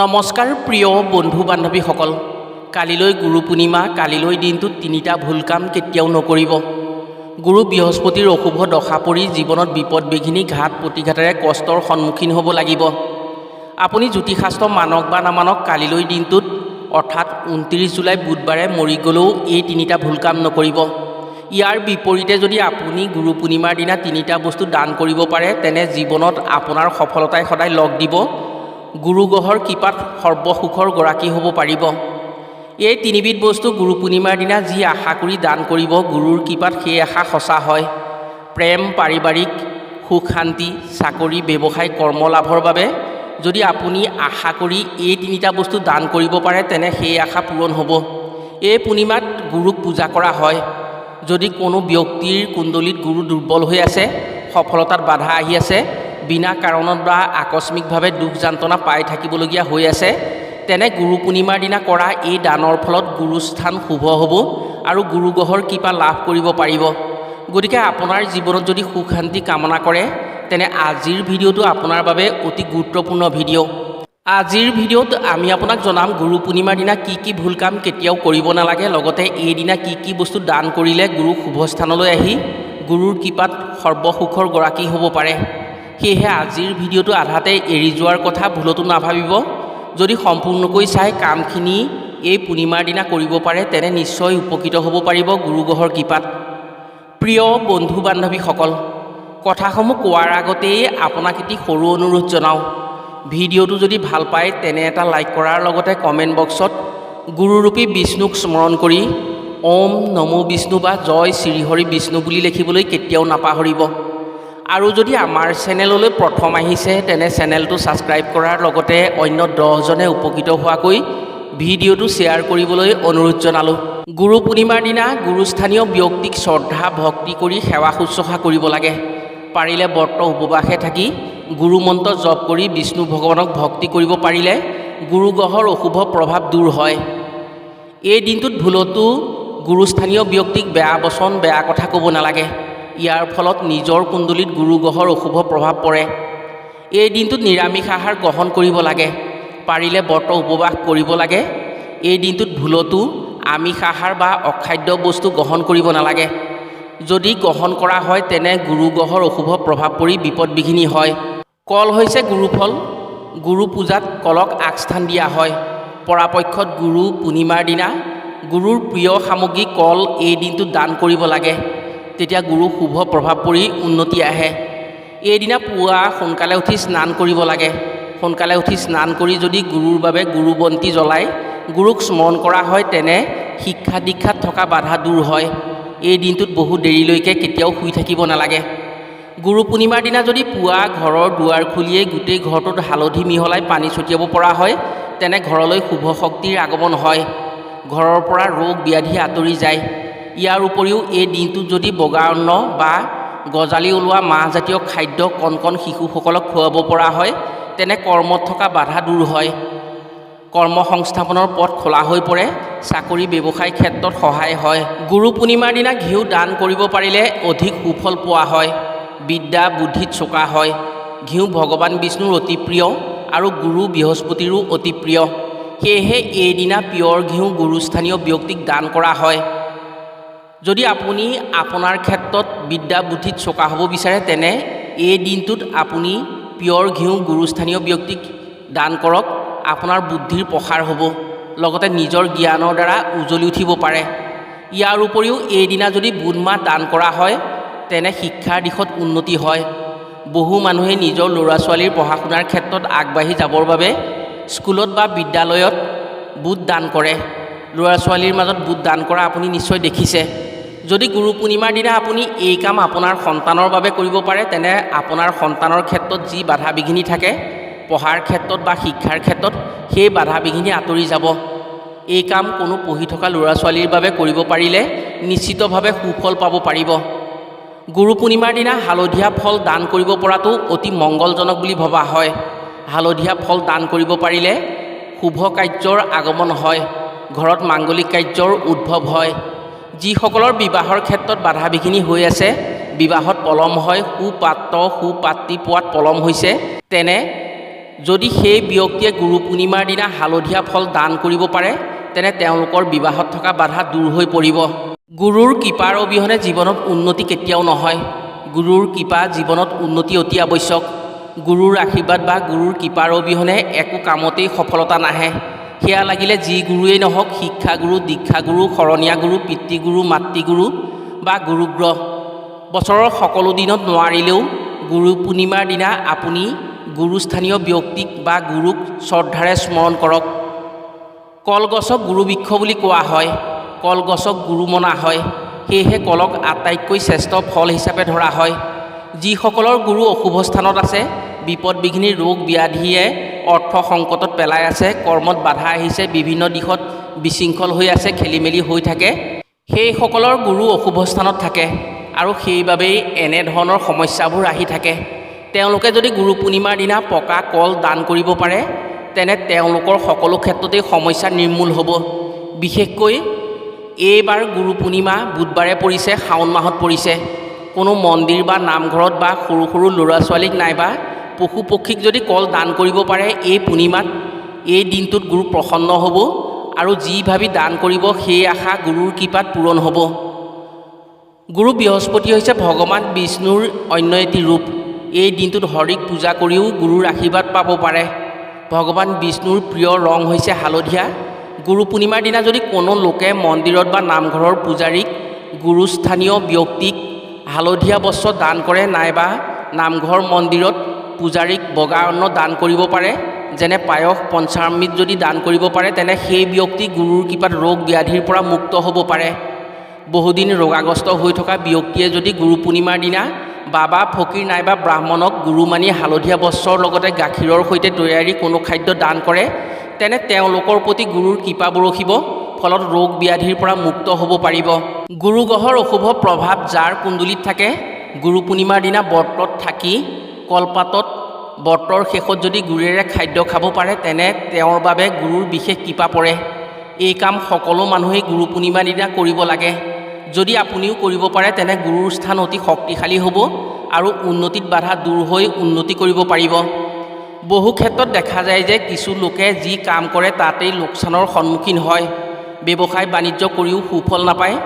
নমস্কাৰ প্ৰিয় বন্ধু বান্ধৱীসকল, কালিলৈ গুৰু পূৰ্ণিমা। কালিলৈ দিনটোত তিনিটা ভুল কাম কেতিয়াও নকৰিব। গুৰু বৃহস্পতিৰ অশুভ দশা পৰি জীৱনত বিপদ বিঘিনি ঘাত প্ৰতিঘাতেৰে কষ্টৰ সন্মুখীন হ'ব লাগিব। আপুনি জ্যোতিষশাস্ত্ৰ মানক বা নামানক কালিলৈ দিনটোত অৰ্থাৎ 29 জুলাই বুধবাৰে মৰি গ'লেও এই তিনিটা ভুল কাম নকৰিব। ইয়াৰ বিপৰীতে যদি আপুনি গুৰু পূৰ্ণিমাৰ দিনা তিনিটা বস্তু দান কৰিব পাৰে, তেনে জীৱনত আপোনাৰ সফলতাই সদায় লগ দিব। গুৰু গ্ৰহৰ কৃপাত সৰ্বসুখৰ গৰাকী হ'ব পাৰিব। এই তিনিবিধ বস্তু গুৰু পূৰ্ণিমাৰ দিনা যি আশা কৰি দান কৰিব, গুৰুৰ কৃপাত সেই আশা সঁচা হয়। প্ৰেম, পাৰিবাৰিক সুখ শান্তি, চাকৰি, ব্যৱসায়, কৰ্ম লাভৰ বাবে যদি আপুনি আশা কৰি এই তিনিটা বস্তু দান কৰিব পাৰে, তেনে সেই আশা পূৰণ হ'ব। এই পূৰ্ণিমাত গুৰুক পূজা কৰা হয়। যদি কোনো ব্যক্তিৰ কুণ্ডলীত গুৰু দুৰ্বল হৈ আছে, সফলতাত বাধা আহি আছে, বিনা কাৰণত বা আকস্মিকভাৱে দুখ যান্ত্ৰণা পাই থাকিবলগীয়া হৈ আছে, তেনে গুৰু পূৰ্ণিমাৰ দিনা কৰা এই দানৰ ফলত গুৰুস্থান শুভ হ'ব আৰু গুৰু গ্ৰহৰ কৃপা লাভ কৰিব পাৰিব। গতিকে আপোনাৰ জীৱনত যদি সুখ শান্তি কামনা কৰে, তেনে আজিৰ ভিডিঅ'টো আপোনাৰ বাবে অতি গুৰুত্বপূৰ্ণ ভিডিঅ'। আজিৰ ভিডিঅ'ত আমি আপোনাক জনাম গুৰু পূৰ্ণিমাৰ দিনা কি কি ভুল কাম কেতিয়াও কৰিব নালাগে, লগতে এইদিনা কি কি বস্তু দান কৰিলে গুৰু শুভ স্থানলৈ আহি গুৰুৰ কৃপাত সৰ্বসুখৰ গৰাকী হ'ব পাৰে। সেয়েহে আজিৰ ভিডিঅ'টো আধাতে এৰি যোৱাৰ কথা ভুলতো নাভাবিব। যদি সম্পূৰ্ণকৈ চাই কামখিনি এই পূৰ্ণিমাৰ দিনা কৰিব পাৰে, তেনে নিশ্চয় উপকৃত হ'ব পাৰিব গুৰু গ্ৰহৰ কৃপাত। প্ৰিয় বন্ধু বান্ধৱীসকল, কথাসমূহ কোৱাৰ আগতেই আপোনাক এটি সৰু অনুৰোধ জনাওঁ। ভিডিঅ'টো যদি ভাল পায়, তেনে এটা লাইক কৰাৰ লগতে কমেণ্ট বক্সত গুৰুৰূপী বিষ্ণুক স্মৰণ কৰি ওম নমো বিষ্ণু বা জয় শ্ৰীহৰি বিষ্ণু বুলি লিখিবলৈ কেতিয়াও নাপাহৰিব। আৰু যদি আমাৰ চেনেললৈ প্ৰথম আহিছে, তেনে চেনেলটো ছাবস্ক্ৰাইব কৰাৰ লগতে অন্য 10জনে উপকৃত হোৱাকৈ ভিডিঅ'টো শ্বেয়াৰ কৰিবলৈ অনুৰোধ জনালোঁ। গুৰু পূৰ্ণিমাৰ দিনা গুৰুস্থানীয় ব্যক্তিক শ্ৰদ্ধা ভক্তি কৰি সেৱা শুশ্ৰূষা কৰিব লাগে। পাৰিলে ব্ৰত উপবাসে থাকি গুৰু মন্ত্ৰ জপ কৰি বিষ্ণু ভগৱানক ভক্তি কৰিব পাৰিলে গুৰু গ্ৰহৰ অশুভ প্ৰভাৱ দূৰ হয়। এই দিনটোত ভুলতো গুৰুস্থানীয় ব্যক্তিক বেয়া বচন বেয়া কথা ক'ব নালাগে। ইয়াৰ ফলত নিজৰ কুণ্ডলীত গুৰু গ্ৰহৰ অশুভ প্ৰভাৱ পৰে। এই দিনটোত নিৰামিষ আহাৰ গ্ৰহণ কৰিব লাগে। পাৰিলে ব্ৰত উপবাস কৰিব লাগে। এই দিনটোত ভুলতো আমিষ আহাৰ বা অখাদ্য বস্তু গ্ৰহণ কৰিব নালাগে। যদি গ্ৰহণ কৰা হয়, তেনে গুৰু গ্ৰহৰ অশুভ প্ৰভাৱ পৰি বিপদ বিঘিনি হয়। কল হৈছে গুৰুফল। গুৰু পূজাত কলক আগস্থান দিয়া হয়। পৰাপক্ষত গুৰু পূৰ্ণিমাৰ দিনা গুৰুৰ প্ৰিয় সামগ্ৰী কল এই দিনটোত দান কৰিব লাগে। তেতিয়া গুৰু শুভ প্ৰভাৱ পৰি উন্নতি আহে। এইদিনা পুৱা সোনকালে উঠি স্নান কৰিব লাগে। সোনকালে উঠি স্নান কৰি যদি গুৰুৰ বাবে গুৰু বন্তি জ্বলাই গুৰুক স্মৰণ কৰা হয়, তেনে শিক্ষা দীক্ষাত থকা বাধা দূৰ হয়। এই দিনটোত বহু দেৰিলৈকে কেতিয়াও শুই থাকিব নালাগে। গুৰু পূৰ্ণিমাৰ দিনা যদি পুৱা ঘৰৰ দুৱাৰ খুলিয়েই গোটেই ঘৰটোত হালধি মিহলাই পানী ছটিয়াব পৰা হয়, তেনে ঘৰলৈ শুভ শক্তিৰ আগমন হয়। ঘৰৰ পৰা ৰোগ ব্যাধি আঁতৰি যায়। ইয়াৰ উপৰিও এই দিনটোত যদি বগা অন্ন বা গজালি ওলোৱা মাহজাতীয় খাদ্য কণ কণ শিশুসকলক খুৱাব পৰা হয়, তেনে কৰ্মত থকা বাধা দূৰ হয়। কৰ্ম সংস্থাপনৰ পথ খোলা হৈ পৰে। চাকৰি ব্যৱসায় ক্ষেত্ৰত সহায় হয়। গুৰু পূৰ্ণিমাৰ দিনা ঘিউ দান কৰিব পাৰিলে অধিক সুফল পোৱা হয়। বিদ্যা বুদ্ধিত চোকা হয়। ঘিউ ভগৱান বিষ্ণুৰ অতি প্ৰিয় আৰু গুৰু বৃহস্পতিৰো অতি প্ৰিয়। সেয়েহে এইদিনা পিয়ৰ ঘিউ গুৰুস্থানীয় ব্যক্তিক দান কৰা হয়। যদি আপুনি আপোনাৰ ক্ষেত্ৰত বিদ্যা বুদ্ধিত চোকা হ'ব বিচাৰে, তেনে এই দিনটোত আপুনি পিয়ৰ ঘিউ গুৰুস্থানীয় ব্যক্তিক দান কৰক। আপোনাৰ বুদ্ধিৰ প্ৰসাৰ হ'ব, লগতে নিজৰ জ্ঞানৰ দ্বাৰা উজ্বলি উঠিব পাৰে। ইয়াৰ উপৰিও এইদিনা যদি বুট মাহ দান কৰা হয়, তেনে শিক্ষাৰ দিশত উন্নতি হয়। বহু মানুহে নিজৰ ল'ৰা ছোৱালীৰ পঢ়া শুনাৰ ক্ষেত্ৰত আগবাঢ়ি যাবৰ বাবে স্কুলত বা বিদ্যালয়ত বুট দান কৰে। ল'ৰা ছোৱালীৰ মাজত বুট দান কৰা আপুনি নিশ্চয় দেখিছে। যদি গুৰু পূৰ্ণিমাৰ দিনা আপুনি এই কাম আপোনাৰ সন্তানৰ বাবে কৰিব পাৰে, তেনে আপোনাৰ সন্তানৰ ক্ষেত্ৰত যি বাধা বিঘিনি থাকে পঢ়াৰ ক্ষেত্ৰত বা শিক্ষাৰ ক্ষেত্ৰত, সেই বাধা বিঘিনি আঁতৰি যাব। এই কাম কোনো পঢ়ি থকা ল'ৰা ছোৱালীৰ বাবে কৰিব পাৰিলে নিশ্চিতভাৱে সুফল পাব পাৰিব। গুৰু পূৰ্ণিমাৰ দিনা হালধীয়া ফল দান কৰিব পৰাটো অতি মংগলজনক বুলি ভবা হয়। হালধীয়া ফল দান কৰিব পাৰিলে শুভ কাৰ্যৰ আগমন হয়। ঘৰত মাংগলিক কাৰ্যৰ উদ্ভৱ হয়। যিসকলৰ বিবাহৰ ক্ষেত্ৰত বাধা বিঘিনি হৈ আছে, বিবাহত পলম হয়, সুপাত্ৰ সুপাত্ৰী পোৱাত পলম হৈছে, তেনে যদি সেই ব্যক্তিয়ে গুৰু পূৰ্ণিমাৰ দিনা হালধীয়া ফল দান কৰিব পাৰে তেনে তেওঁলোকৰ বিবাহত থকা বাধা দূৰ হৈ পৰিব। গুৰুৰ কৃপাৰ অবিহনে জীৱনত উন্নতি কেতিয়াও নহয়। গুৰুৰ কৃপা জীৱনত উন্নতি অতি আৱশ্যক। গুৰুৰ আশীৰ্বাদ বা গুৰুৰ কৃপাৰ অবিহনে একো কামতেই সফলতা নাহে। সেয়া লাগিলে যি গুৰুৱেই নহওক, শিক্ষাগুৰু, দীক্ষাগুৰু, শৰণীয়া গুৰু, পিতৃগুৰু, মাতৃগুৰু বা গুৰুগ্ৰহ। বছৰৰ সকলো দিনত নোৱাৰিলেও গুৰু পূৰ্ণিমাৰ দিনা আপুনি গুৰুস্থানীয় ব্যক্তিক বা গুৰুক শ্ৰদ্ধাৰে স্মৰণ কৰক। কলগছক গুৰু বৃক্ষ বুলি কোৱা হয়। কলগছক গুৰু মনা হয়। সেয়েহে কলক আটাইতকৈ শ্ৰেষ্ঠ ফল হিচাপে ধৰা হয়। যিসকলৰ গুৰু অশুভ স্থানত আছে, বিপদ বিঘিনি, ৰোগ ব্যাধিয়ে অৰ্থ সংকটত পেলাই আছে, কৰ্মত বাধা আহিছে, বিভিন্ন দিশত বিশৃংখল হৈ আছে, খেলি মেলি হৈ থাকে, সেইসকলৰ গুৰু অশুভ স্থানত থাকে আৰু সেইবাবেই এনেধৰণৰ সমস্যাবোৰ আহি থাকে। তেওঁলোকে যদি গুৰু পূৰ্ণিমাৰ দিনা পকা কল দান কৰিব পাৰে তেনে তেওঁলোকৰ সকলো ক্ষেত্ৰতেই সমস্যা নিৰ্মূল হ'ব। বিশেষকৈ এইবাৰ গুৰু পূৰ্ণিমা বুধবাৰে পৰিছে, শাওণ মাহত পৰিছে। কোনো মন্দিৰ বা নামঘৰত বা সৰু সৰু ল'ৰা ছোৱালীক নাইবা পশু পক্ষীক যদি কল দান কৰিব পাৰে এই পূৰ্ণিমাত, এই দিনটোত গুৰু প্ৰসন্ন হ'ব আৰু যি ভাবি দান কৰিব সেই আশা গুৰুৰ কৃপাত পূৰণ হ'ব। গুৰু বৃহস্পতি হৈছে ভগৱান বিষ্ণুৰ অন্য এটি ৰূপ। এই দিনটোত হৰিক পূজা কৰিও গুৰুৰ আশীৰ্বাদ পাব পাৰে। ভগৱান বিষ্ণুৰ প্ৰিয় ৰং হৈছে হালধীয়া। গুৰু পূৰ্ণিমাৰ দিনা যদি কোনো লোকে মন্দিৰত বা নামঘৰৰ পূজাৰীক, গুৰুস্থানীয় ব্যক্তিক হালধীয়া বস্ত্ৰ দান কৰে নাইবা নামঘৰ মন্দিৰত পূজাৰীক বগা অন্ন দান কৰিব পাৰে, যেনে পায়স, পঞ্চামৃত যদি দান কৰিব পাৰে তেনে সেই ব্যক্তি গুৰুৰ কৃপাত ৰোগ ব্যাধিৰ পৰা মুক্ত হ'ব পাৰে। বহুদিন ৰোগাগ্ৰস্ত হৈ থকা ব্যক্তিয়ে যদি গুৰু পূৰ্ণিমাৰ দিনা বাবা, ফকীৰ নাইবা ব্ৰাহ্মণক গুৰু মানি হালধীয়া বস্ত্ৰৰ লগতে গাখীৰৰ সৈতে তৈয়াৰী কোনো খাদ্য দান কৰে তেনে তেওঁলোকৰ প্ৰতি গুৰুৰ কৃপা বৰষিব, ফলত ৰোগ ব্যাধিৰ পৰা মুক্ত হ'ব পাৰিব। গুৰু গ্ৰহৰ অশুভ প্ৰভাৱ যাৰ কুণ্ডলীত থাকে, গুৰু পূৰ্ণিমাৰ দিনা ব্ৰতত থাকি কলপাতত ব্ৰতৰ শেষত যদি গুৰেৰে খাদ্য খাব পাৰে তেনে তেওঁৰ বাবে গুৰুৰ বিশেষ কৃপা পৰে। এই কাম সকলো মানুহেই গুৰু পূৰ্ণিমাৰ দিনা কৰিব লাগে। যদি আপুনিও কৰিব পাৰে তেনে গুৰুৰ স্থান অতি শক্তিশালী হ'ব আৰু উন্নতিত বাধা দূৰ হৈ উন্নতি কৰিব পাৰিব। বহু ক্ষেত্ৰত দেখা যায় যে কিছু লোকে যি কাম কৰে তাতেই লোকচানৰ সন্মুখীন হয়। ব্যৱসায় বাণিজ্য কৰিও সুফল নাপায়।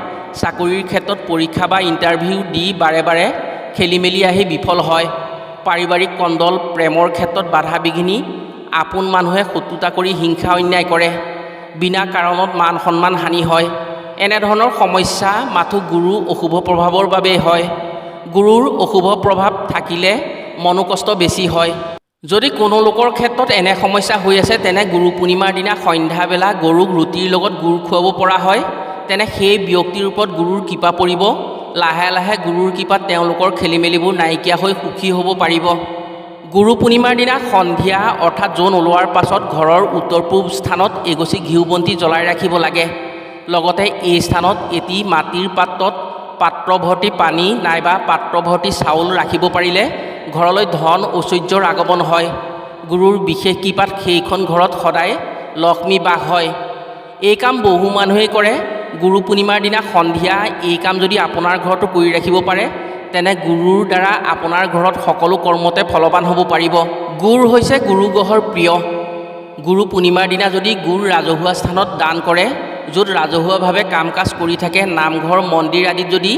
চাকৰিৰ ক্ষেত্ৰত পৰীক্ষা বা ইণ্টাৰভিউ দি বাৰে বাৰে খেলি মেলি আহি বিফল হয়। পাৰিবাৰিক কণ্ডল, প্ৰেমৰ ক্ষেত্ৰত বাধা বিঘিনি, আপোন মানুহে শত্ৰুতা কৰি হিংসা অন্যায় কৰে, বিনা কাৰণত মান সন্মান হানি হয়। এনেধৰণৰ সমস্যা মাথো গুৰু অশুভ প্ৰভাৱৰ বাবেই হয়। গুৰুৰ অশুভ প্ৰভাৱ থাকিলে মনোকষ্ট বেছি হয়। যদি কোনো লোকৰ ক্ষেত্ৰত এনে সমস্যা হৈ আছে তেনে গুৰু পূৰ্ণিমাৰ দিনা সন্ধ্যাবেলা গৰুক ৰুটিৰ লগত গুৰ খুৱাব পৰা হয় তেনে সেই ব্যক্তিৰ ওপৰত গুৰুৰ কৃপা পৰিব। লাহে লাহে গুৰুৰ কৃপাত তেওঁলোকৰ খেলি মেলিবোৰ নাইকিয়া হৈ সুখী হ'ব পাৰিব। গুৰু পূৰ্ণিমাৰ দিনা সন্ধিয়া অৰ্থাৎ জোন ওলোৱাৰ পাছত ঘৰৰ উত্তৰ পূব স্থানত এগছি ঘিউ বন্তি জ্বলাই ৰাখিব লাগে। লগতে এই স্থানত এটি মাটিৰ পাত্ৰত পাত্ৰ ভৰ্তি পানী নাইবা পাত্ৰ ভৰ্তি চাউল ৰাখিব পাৰিলে ঘৰলৈ ধন ঐশ্বৰ্যৰ আগমন হয়। গুৰুৰ বিশেষ কৃপাত সেইখন ঘৰত সদায় লক্ষ্মী বাস হয়। এই কাম বহু মানুহেই কৰে। গুৰু পূৰ্ণিমাৰ দিনা সন্ধিয়া এই কাম যদি আপোনাৰ ঘৰতো কৰি ৰাখিব পাৰে তেনে গুৰুৰ দ্বাৰা আপোনাৰ ঘৰত সকলো কৰ্মতে ফলৱান হ'ব পাৰিব। গুৰ হৈছে গুৰু গ্ৰহৰ প্ৰিয়। গুৰু পূৰ্ণিমাৰ দিনা যদি গুৰ ৰাজহুৱা স্থানত দান কৰে, য'ত ৰাজহুৱাভাৱে কাম কাজ কৰি থাকে, নামঘৰ মন্দিৰ আদিত যদি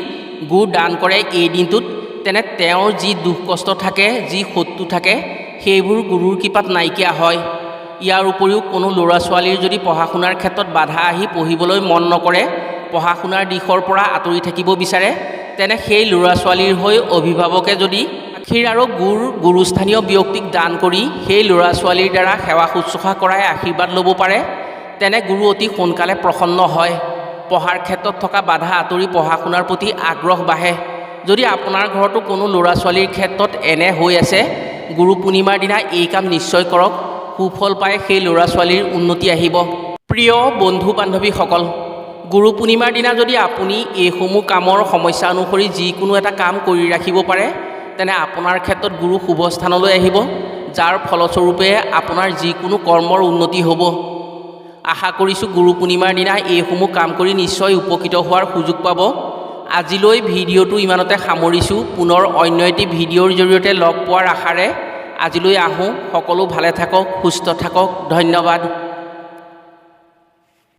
গুৰ দান কৰে এই দিনটোত তেনে তেওঁৰ যি দুখ কষ্ট থাকে, যি শত্ৰু থাকে সেইবোৰ গুৰুৰ কৃপাত নাইকিয়া হয়। ইয়াৰ উপৰিও কোনো ল'ৰা ছোৱালীৰ যদি পঢ়া শুনাৰ ক্ষেত্ৰত বাধা আহি পঢ়িবলৈ মন নকৰে, পঢ়া শুনাৰ দিশৰ পৰা আঁতৰি থাকিব বিচাৰে তেনে সেই ল'ৰা ছোৱালীৰ হৈ অভিভাৱকে যদি গাখীৰ আৰু গুৰ গুৰুস্থানীয় ব্যক্তিক দান কৰি সেই ল'ৰা ছোৱালীৰ দ্বাৰা সেৱা শুশ্ৰূষা কৰাই আশীৰ্বাদ ল'ব পাৰে তেনে গুৰু অতি সোনকালে প্ৰসন্ন হয়। পঢ়াৰ ক্ষেত্ৰত থকা বাধা আঁতৰি পঢ়া শুনাৰ প্ৰতি আগ্ৰহ বাঢ়ে। যদি আপোনাৰ ঘৰতো কোনো ল'ৰা ছোৱালীৰ ক্ষেত্ৰত এনে হৈ আছে, গুৰু পূৰ্ণিমাৰ দিনা এই কাম নিশ্চয় কৰক। সুফল পাই সেই ল'ৰা ছোৱালীৰ উন্নতি আহিব। প্ৰিয় বন্ধু বান্ধৱীসকল, গুৰু পূৰ্ণিমাৰ দিনা যদি আপুনি এইসমূহ কামৰ সমস্যা অনুসৰি যিকোনো এটা কাম কৰি ৰাখিব পাৰে তেনে আপোনাৰ ক্ষেত্ৰত গুৰু শুভ স্থানলৈ আহিব, যাৰ ফলস্বৰূপে আপোনাৰ যিকোনো কৰ্মৰ উন্নতি হ'ব। আশা কৰিছোঁ গুৰু পূৰ্ণিমাৰ দিনা এইসমূহ কাম কৰি নিশ্চয় উপকৃত হোৱাৰ সুযোগ পাব। আজিলৈ ভিডিঅ'টো ইমানতে সামৰিছোঁ। পুনৰ অন্য এটি ভিডিঅ'ৰ জৰিয়তে লগ পোৱাৰ আশাৰে আজিলৈ আহোঁ। সকলো ভালে থাকক, সুস্থ থাকক। ধন্যবাদ।